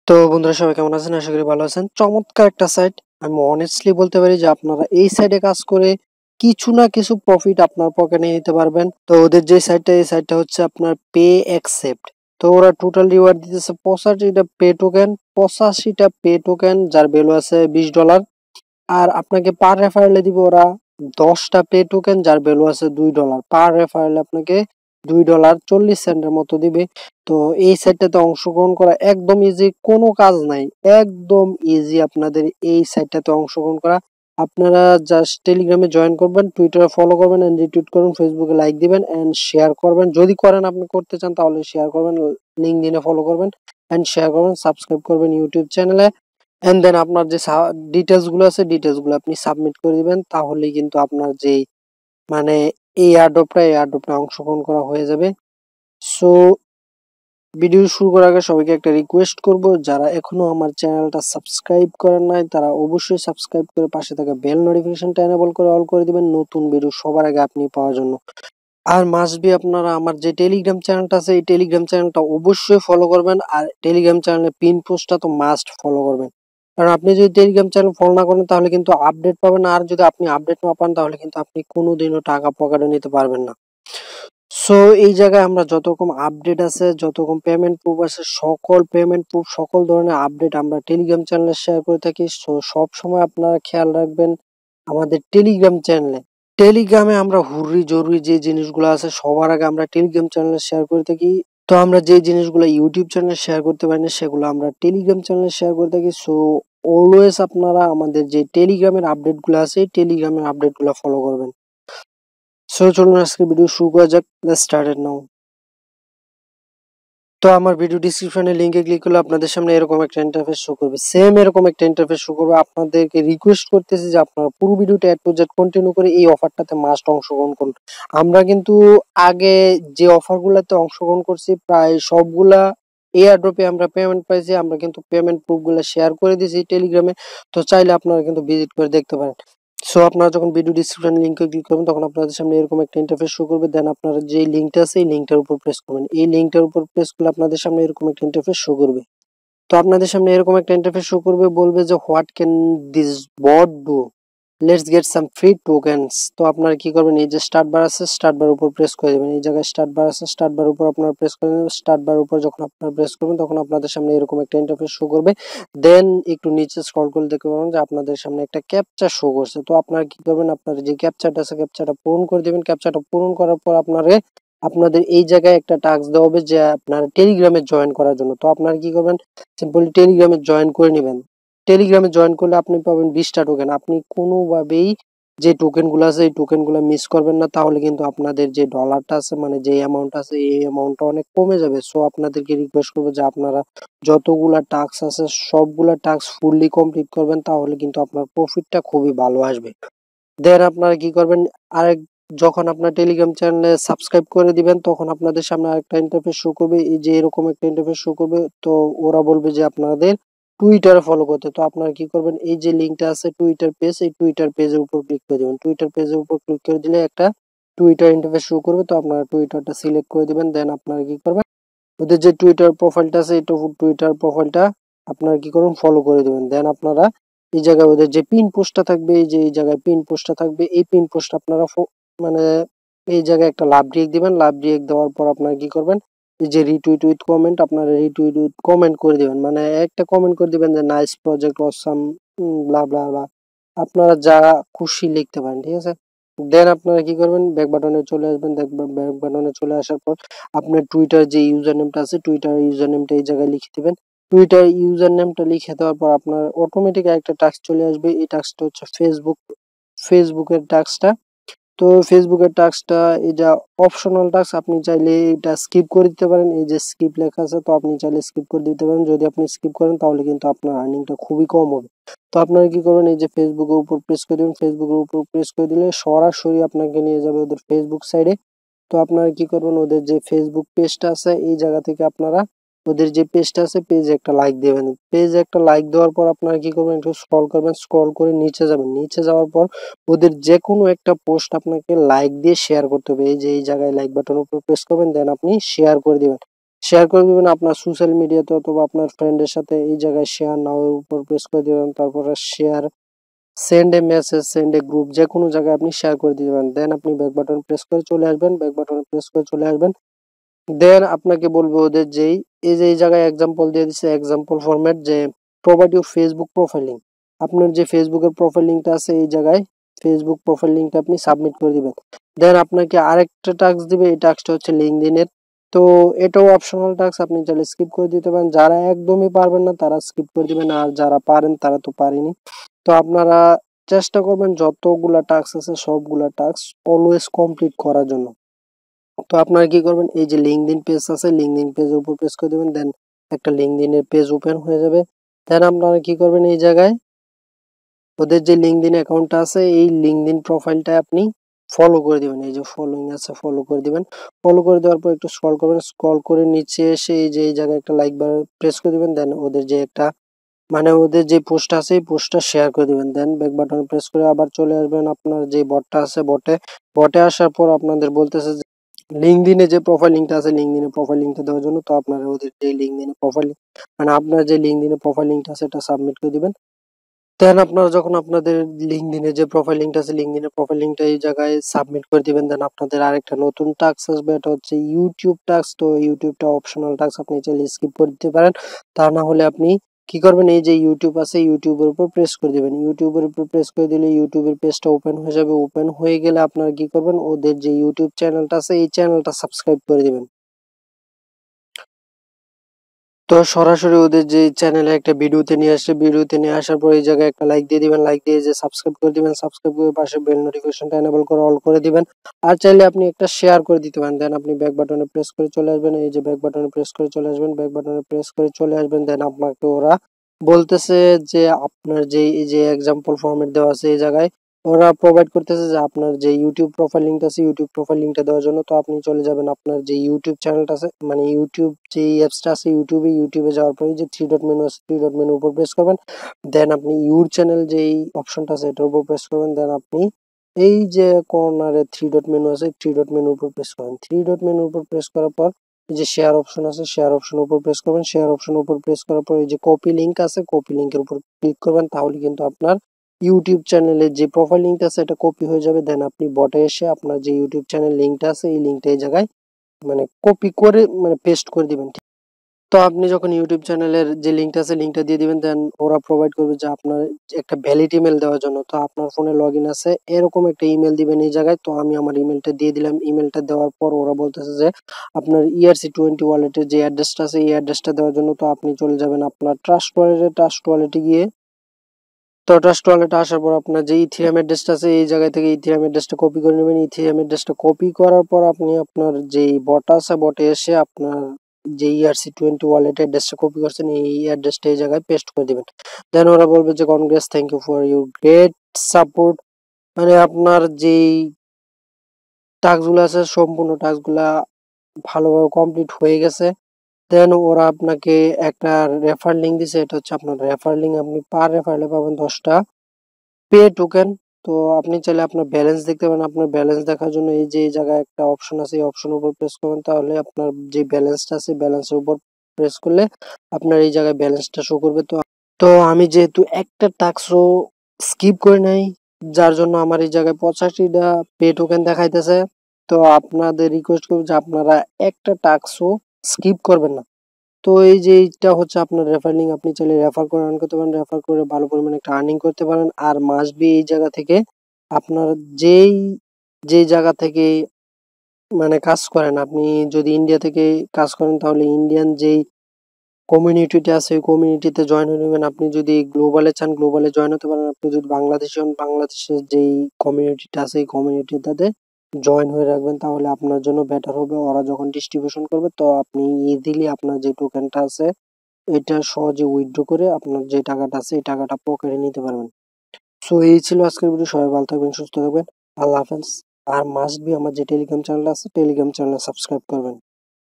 তো বন্ধুরা সবাই কেমন আছেন? আশা করি ভালো আছেন। চমৎকার একটা সাইট। আমি অনেস্টলি বলতে পারি যে আপনারা এই সাইটে কাজ করে কিছু না কিছু প্রফিট আপনার পকেটে নিতে পারবেন। তো ওদের যে সাইটটা এই সাইটটা হচ্ছে আপনার পে অ্যাকসেপ্ট। তো ওরা টোটাল রিওয়ার্ড দিতেছে 85টা পে টোকেন, 85টা পে টোকেন যার ভ্যালু আছে $20। আর আপনাকে পার রেফারেলে দিবে ওরা 10টা পে টোকেন যার ভ্যালু আছে $2। পার রেফারেলে আপনাকে $2.40 মতো দিবে। তো এই সাইটটাতে অংশগ্রহণ করা একদম ইজি, কোনো কাজ নাই, একদম ইজি আপনাদের এই সাইটটাতে অংশগ্রহণ করা। আপনারা জাস্ট টেলিগ্রামে জয়েন করবেন, টুইটারে ফলো করবেন এন্ড রিটুইট করবেন, ফেসবুকে লাইক দিবেন এন্ড শেয়ার করবেন। যদি করেন, আপনি করতে চান তাহলে শেয়ার করবেন, লিঙ্কডইনে ফলো করবেন এন্ড শেয়ার করবেন, সাবস্ক্রাইব করবেন ইউটিউব চ্যানেলে এন্ড দেন আপনার যে ডিটেলস গুলো আছে ডিটেলস গুলো আপনি সাবমিট করে দিবেন। তাহলেই কিন্তু আপনার যেই মানে এই এয়ারড্রপটা অংশগ্রহণ করা হয়ে যাবে। সো ভিডিও শুরু করার আগে সবাইকে একটা রিকোয়েস্ট করব, যারা এখনো আমার চ্যানেলটা সাবস্ক্রাইব করেন নাই তারা অবশ্যই সাবস্ক্রাইব করে পাশে থাকা বেল নোটিফিকেশনটা এনেবল করে অল করে দিবেন নতুন ভিডিও সবার আগে আপনি পাওয়ার জন্য। আর মাস্ট বি আপনারা আমার যে টেলিগ্রাম চ্যানেলটা আছে এই টেলিগ্রাম চ্যানেলটা অবশ্যই ফলো করবেন। আর টেলিগ্রাম চ্যানেলের পিন পোস্টটা তো মাস্ট ফলো করবেন, কারণ আপনি যদি টেলিগ্রাম চ্যানেল ফলো না করেন তাহলে কিন্তু আপডেট পাবেন না। আর যদি আপনি আপডেট না পান তাহলে কিন্তু আপনি কোনোদিনও টাকা পকেটে নিতে পারবেন না। সো এই জায়গায় আমরা যত রকম আপডেট আছে, যত রকম পেমেন্ট প্রুফ আছে, সকল পেমেন্ট প্রুফ সকল ধরনের আপডেট আমরা টেলিগ্রাম চ্যানেলে শেয়ার করে থাকি। সো সব সময় আপনারা খেয়াল রাখবেন আমাদের টেলিগ্রাম চ্যানেলে। টেলিগ্রামে আমরা হুররি জরুরি যে জিনিসগুলো আছে সবার আগে আমরা টেলিগ্রাম চ্যানেলে শেয়ার করে থাকি। তো আমরা যে জিনিসগুলো ইউটিউব চ্যানেলে শেয়ার করতে পারি না সেগুলো আমরা টেলিগ্রাম চ্যানেলে শেয়ার করে থাকি। সো অলওয়েজ আপনারা আমাদের যে টেলিগ্রামের আপডেটগুলো আছে এই টেলিগ্রামের আপডেটগুলো ফলো করবেন। সো চলুন আজকে ভিডিও শুরু করা যাক। লেটস স্টার্ট ইট নাও। তো আমার ভিডিও ডেসক্রিপশনে লিংকে ক্লিক করলে আপনাদের সামনে এরকম একটা ইন্টারফেস শো করবে, সেম এরকম একটা ইন্টারফেস শো করবে। আপনাদেরকে রিকোয়েস্ট করতেছি যে আপনারা পুরো ভিডিওটা এড টু জেড কন্টিনিউ করে এই অফারটাতে মাস্ট অংশগ্রহণ করুন। আমরা কিন্তু আগে যে অফারগুলোতে অংশগ্রহণ করছি প্রায় সবগুলা এয়ারড্রপে আমরা পেমেন্ট পাইছি। আমরা কিন্তু পেমেন্ট প্রুফগুলো শেয়ার করে দিয়েছি টেলিগ্রামে। তো চাইলে আপনারা কিন্তু ভিজিট করে দেখতে পারেন। সো আপনারা যখন ভিডিও ডেসক্রিপশন লিংকে ক্লিক করবেন তখন আপনাদের সামনে এরকম একটা ইন্টারফেস শো করবে। দেন আপনারা যে লিংকটা আছে এই লিংকটার উপর প্রেস করবেন। এই লিংকটার উপর প্রেস করলে আপনাদের সামনে এরকম একটা ইন্টারফেস শো করবে। তো আপনাদের সামনে এরকম একটা ইন্টারফেস শো করবে, বলবে যে what can this bot do, let's get some free tokens. তো আপনারা কি করবেন, এই যে স্টার্ট বার আছে স্টার্ট বার উপর প্রেস করে দেবেন। এই জায়গায় স্টার্ট বার আছে স্টার্ট বার উপর আপনারা প্রেস করে দেবেন। স্টার্ট বার উপর যখন আপনারা প্রেস করবেন তখন আপনাদের সামনে এরকম একটা ইন্টারফেস শো করবে। দেন একটু নিচে স্ক্রল করলে দেখতে পাবেন যে আপনাদের সামনে একটা ক্যাপচা শো করছে। তো আপনারা কি করবেন, আপনার যে ক্যাপচাটা আছে ক্যাপচাটা পূরণ করে দিবেন। ক্যাপচাটা পূরণ করার পর আপনাদের এই জায়গায় একটা টাস্ক দেওয়া হবে যে আপনারা টেলিগ্রামে জয়েন করার জন্য। তো আপনারা কি করবেন, সিম্পলি টেলিগ্রামে জয়েন করে নেবেন। টেলিগ্রামে জয়েন করলে আপনি পাবেন 20টা টোকেন। আপনি কোনোভাবেই যে টোকেন গুলো আছে এই টোকেন গুলো মিস করবেন না, তাহলে কিন্তু আপনাদের যে ডলারটা আছে মানে যে অ্যামাউন্ট আছে এই অ্যামাউন্টটা অনেক কমে যাবে। সো আপনাদেরকে রিকোয়েস্ট করবো যে আপনারা যতগুলা টাস্ক আছে সবগুলা টাস্ক ফুললি কমপ্লিট করবেন, তাহলে কিন্তু আপনার প্রফিটটা খুবই ভালো আসবে। দেন আপনারা কি করবেন, আরেক যখন আপনার টেলিগ্রাম চ্যানেলে সাবস্ক্রাইব করে দিবেন তখন আপনাদের সামনে আরেকটা ইন্টারফেস শো করবে। এই যে এরকম একটা ইন্টারফেস শো করবে। তো ওরা বলবে যে আপনাদের টুইটারে ফলো করতে। তো আপনারা কি করবেন, এই যে লিংকটা আছে টুইটার পেজ, এই টুইটার পেজের উপর ক্লিক করে দিবেন। টুইটার পেজের উপর ক্লিক করে দিলে একটা টুইটার ইন্টারফেস শো করবে। তো আপনারা টুইটারটা সিলেক্ট করে দিবেন। দেন আপনারা কি করবেন, ওদের যে টুইটার প্রোফাইলটা আছে এই টুইটার প্রোফাইলটা আপনারা কি করুন ফলো করে দিবেন। দেন আপনারা এই জায়গায় ওদের যে পিন পোস্টটা থাকবে, এই যে এই জায়গায় পিন পোস্টটা থাকবে, এই পিন পোস্ট আপনারা মানে এই জায়গায় একটা লাভ রিয়েক্ট দিবেন। লাভ রিয়েক্ট দেওয়ার পর আপনারা কি করবেন, এই যে রিটুইট উইথ কমেন্ট আপনারা রিটুইট উইথ কমেন্ট করে দিবেন। মানে একটা কমেন্ট করে দিবেন যে নাইস প্রজেক্ট অসাম ব্লা ব্লা ব্লা, আপনারা যা খুশি লিখতে পারেন, ঠিক আছে। দেন আপনারা কি করবেন, ব্যাক বাটনে চলে আসবেন। ব্যাক বাটনে চলে আসার পর আপনার টুইটার যে ইউজার নেমটা আছে টুইটার ইউজার নেমটা এই জায়গায় লিখে দিবেন। টুইটার ইউজার নেমটা লিখে দেওয়ার পর আপনার অটোমেটিক একটা টাস্ক চলে আসবে। এই টাস্কটা হচ্ছে ফেসবুকের টাস্কটা। তো ফেসবুকের টাস্কটা এটা অপশনাল টাস্ক, আপনি চাইলে এটা স্কিপ করে দিতে পারেন। এই যে স্কিপ লেখা আছে, তো আপনি চাইলে স্কিপ করে দিতে পারেন। যদি আপনি স্কিপ করেন তাহলে কিন্তু আপনার আর্নিংটা খুবই কম হবে। তো আপনারা কি করবেন, এই যে ফেসবুকের উপর প্রেস করে দিবেন। ফেসবুকের উপর প্রেস করে দিলে সরাসরি আপনাকে নিয়ে যাবে ওদের ফেসবুক সাইডে। তো আপনারা কি করবেন, ওদের যে ফেসবুক পেজটা আছে এই জায়গা থেকে আপনারা ওদের যে পেজটা আছে পেজে একটা লাইক দিবেন। পেজে একটা লাইক দেওয়ার পর আপনারা কি করবেন, একটু স্ক্রল করবেন। স্ক্রল করে নিচে যাবেন। নিচে যাওয়ার পর ওদের যে কোনো একটা পোস্ট আপনাকে লাইক দিয়ে শেয়ার করতে হবে। এই যে এই জায়গায় লাইক বাটনের উপর প্রেস করবেন। দেন আপনি শেয়ার করে দিবেন। শেয়ার করে দিবেন আপনার সোশ্যাল মিডিয়াতে অথবা আপনার ফ্রেন্ডের সাথে। এই জায়গায় শেয়ার নাও এর উপর প্রেস করে দিবেন, তারপরে শেয়ার, সেন্ড এ মেসেজ, সেন্ড এ গ্রুপ, যে কোনো জায়গায় আপনি শেয়ার করে দিবেন। দেন আপনি ব্যাক বাটন প্রেস করে চলে আসবেন, ব্যাক বাটন প্রেস করে চলে আসবেন। দেন আপনাকে বলবে ওদের যেই এই যে এই জায়গায় এক্সাম্পল দিয়ে দিচ্ছে, এক্সাম্পল ফরম্যাট, যে provide your Facebook profile link. আপনার যে ফেসবুকের প্রোফাইল লিঙ্কটা আছে এই জায়গায় ফেসবুক প্রোফাইল লিঙ্কটা আপনি সাবমিট করে দিবেন। দেন আপনাকে আরেকটা টাস্ক দিবে, এই টাস্কটা হচ্ছে লিঙ্কডইনের। তো এটাও অপশনাল টাস্ক, আপনি চাইলে স্কিপ করে দিতে পারেন। যারা একদমই পারবেন না তারা স্কিপ করে দিবেন, আর যারা পারেন তারা তো পারেনি। তো আপনারা চেষ্টা করবেন যতগুলা টাস্ক আছে সবগুলা টাস্ক অলওয়েজ কমপ্লিট করার জন্য। তো আপনারা কি করবেন, এই যে লিঙ্কডইন পেজ আছে লিঙ্কডইন পেজের উপর প্রেস করে দিবেন। দেন একটা লিঙ্কডইনের পেজ ওপেন হয়ে যাবে। দেন আপনারা কি করবেন, এই জায়গায় ওদের যে লিঙ্কডইন অ্যাকাউন্টটা আছে এই লিঙ্কডইন প্রোফাইলটা আপনি ফলো করে দিবেন। এই যে ফলোইং আছে ফলো করে দিবেন। ফলো করে দেওয়ার পর একটু স্ক্রল করবেন, স্ক্রল করে নিচে এসে এই যে এই জায়গায় একটা লাইক বার প্রেস করে দিবেন। দেন ওদের যে একটা মানে ওদের যে পোস্ট আছে এই পোস্টটা শেয়ার করে দিবেন। দেন ব্যাক বাটন প্রেস করে আবার চলে আসবেন আপনার যে বটটা আছে বটে আসার পর আপনাদের বলতেছে যে লিঙ্কডইনে যে প্রোফাইল লিঙ্কটা আছে লিঙ্কডইনে প্রোফাইল লিঙ্কটা দেওয়ার জন্য। তো আপনারা ওদের যে লিঙ্কডইনে প্রোফাইল মানে আপনার যে লিঙ্কডইনে প্রোফাইল লিঙ্কটা আছে এটা সাবমিট করে দিবেন। দেন আপনারা যখন আপনাদের লিঙ্কডইনে যে প্রোফাইল লিঙ্কটা আছে লিঙ্কডইনের প্রোফাইল লিঙ্কটা এই জায়গায় সাবমিট করে দিবেন। দেন আপনাদের আরেকটা নতুন টাস্ক আসবে, এটা হচ্ছে ইউটিউব টাস্ক। তো ইউটিউবটা অপশনাল টাস্ক, আপনি চাইলে স্কিপ করে দিতে পারেন। তা না হলে আপনি কি করবেন, এই যে ইউটিউব আছে ইউটিউবের উপর প্রেস করে দিবেন। ইউটিউবের উপর প্রেস করে দিলে ইউটিউবের পেজটা ওপেন হয়ে যাবে। ওপেন হয়ে গেলে আপনারা কি করবেন, ওদের যে ইউটিউব চ্যানেলটা আছে এই চ্যানেলটা সাবস্ক্রাইব করে দিবেন। তো সরাসরি ওদের যে চ্যানেলে একটা ভিডিওতে নিয়ে আসছে, ভিডিওতে নিয়ে আসার পর এই জায়গায় একটা লাইক দিয়ে দিবেন, লাইক দিয়ে যে সাবস্ক্রাইব করে দিবেন, সাবস্ক্রাইব করে পাশে বেল নোটিফিকেশনটা এনেবল করে অল করে দিবেন। আর চাইলে আপনি একটা শেয়ার করে দিতে পারেন। দেন আপনি ব্যাক বাটনে প্রেস করে চলে আসবেন, এই যে ব্যাক বাটনে প্রেস করে চলে আসবেন, ব্যাক বাটনে প্রেস করে চলে আসবেন। দেন আপনাকে ওরা বলতেছে যে আপনার যে এই যে এক্সাম্পল ফরম্যাট দেওয়া আছে এই জায়গায় ওরা প্রোভাইড করতেছে যে আপনার যে ইউটিউব প্রোফাইল লিঙ্কটা আছে ইউটিউব প্রোফাইল লিঙ্কটা দেওয়ার জন্য। তো আপনি চলে যাবেন আপনার যে ইউটিউব চ্যানেলটা আছে মানে ইউটিউব যে অ্যাপসটা আছে ইউটিউবে যাওয়ার পরে যে থ্রি ডট মেনু আছে থ্রি ডট মেনুর উপর প্রেস করবেন। দেন আপনি ইউর চ্যানেল যেই অপশনটা আছে এটার উপর প্রেস করবেন। দেন আপনি এই যে কর্নারে থ্রি ডট মেনু আছে থ্রি ডট মেনুর উপর প্রেস করবেন। থ্রি ডট মেনুর উপর প্রেস করার পর এই যে শেয়ার অপশন আছে শেয়ার অপশনের উপর প্রেস করবেন। শেয়ার অপশনের উপর প্রেস করার পর এই যে কপি লিঙ্ক আছে কপি লিঙ্কের উপর ক্লিক করবেন, তাহলে কিন্তু আপনার ইউটিউব চ্যানেলের যে প্রোফাইল লিঙ্কটা আছে এটা কপি হয়ে যাবে। দেন আপনি বটে এসে আপনার যে ইউটিউব চ্যানেল লিঙ্কটা আছে এই লিঙ্কটা এই জায়গায় মানে কপি করে মানে পেস্ট করে দিবেন। তো আপনি যখন ইউটিউব চ্যানেলের যে লিঙ্কটা আছে লিঙ্কটা দিয়ে দিবেন। দেন ওরা প্রোভাইড করবে যে আপনার একটা ভ্যালিড ইমেল দেওয়ার জন্য। তো আপনার ফোনে লগ ইন আছে এরকম একটা ইমেল দিবেন এই জায়গায়। তো আমি আমার ইমেলটা দিয়ে দিলাম। ইমেলটা দেওয়ার পর ওরা বলতেছে যে আপনার ERC20 ওয়ালেটের যে অ্যাড্রেসটা আছে এই অ্যাড্রেসটা দেওয়ার জন্য। তো আপনি চলে যাবেন আপনার ট্রাস্ট ওয়ালেটে গিয়ে। তো ট্রাস্ট ওয়ালেটে আসার পর আপনার যে ইথিরিয়াম অ্যাড্রেসটা আছে এই জায়গা থেকে ইথিরিয়াম অ্যাড্রেসটা কপি করে নেবেন। ইথিরিয়াম অ্যাড্রেসটা কপি করার পর আপনি আপনার যেই বট আছে বটে এসে আপনার যে ERC20 ওয়ালেট অ্যাড্রেসটা কপি করছেন এই অ্যাড্রেসটা এই জায়গায় পেস্ট করে দিবেন। দেন ওরা বলবে যে Congress, thank you for your great support. মানে আপনার যেই টাস্কগুলো আছে সম্পূর্ণ টাস্কগুলা ভালোভাবে কমপ্লিট হয়ে গেছে। দেন ওরা আপনাকে একটা রেফার লিঙ্ক দিছে, এটা হচ্ছে আপনার রেফার লিঙ্ক। আপনি পার রেফারেলে পাবেন 10টা পে টোকেন। তো আপনি চাইলে আপনার ব্যালেন্স দেখতে পারেন। আপনার ব্যালেন্স দেখার জন্য এই যে এই জায়গায় একটা অপশন আছে এই অপশনের উপর প্রেস করবেন, তাহলে আপনার যে ব্যালেন্সটা আছে ব্যালেন্সের উপর প্রেস করলে আপনার এই জায়গায় ব্যালেন্সটা শো করবে। তো তো আমি যেহেতু একটা টাস্কও স্কিপ করে নাই যার জন্য আমার এই জায়গায় 85টা পে টোকেন দেখাইতেছে। তো আপনাদের রিকোয়েস্ট করব যে আপনারা একটা টাস্কও স্কিপ করবেন না। তো এই যে এইটা হচ্ছে আপনার রেফার লিঙ্ক, আপনি চাইলে রেফার করে আর্ন করতে পারেন, রেফার করে ভালো পরিমাণে একটা আর্নিং করতে পারেন। আর মাস্ট বি এই জায়গা থেকে আপনার যেই জায়গা থেকে মানে কাজ করেন, আপনি যদি ইন্ডিয়া থেকে কাজ করেন তাহলে ইন্ডিয়ান যেই কমিউনিটিটা আছে ওই কমিউনিটিতে জয়েন হয়ে নেবেন। আপনি যদি গ্লোবালে চান গ্লোবালে জয়েন হতে পারেন। আপনি যদি বাংলাদেশি হন বাংলাদেশের যেই কমিউনিটিটা আছে এই কমিউনিটিটাতে জয়েন হয়ে রাখবেন, তাহলে আপনার জন্য বেটার হবে। ওরা যখন ডিস্ট্রিবিউশন করবে তো আপনি ইজিলি আপনার যে টোকেনটা আছে এটা সহজে উইথড্র করে আপনার যে টাকাটা আছে এই টাকাটা পকেটে নিতে পারবেন। সো এই ছিল আজকের ভিডিও। সবাই ভালো থাকবেন, সুস্থ থাকবেন। আল্লাহ হাফেজ। আর মাস্ট বি আমার যে টেলিগ্রাম চ্যানেল আছে টেলিগ্রাম চ্যানেল সাবস্ক্রাইব করবেন।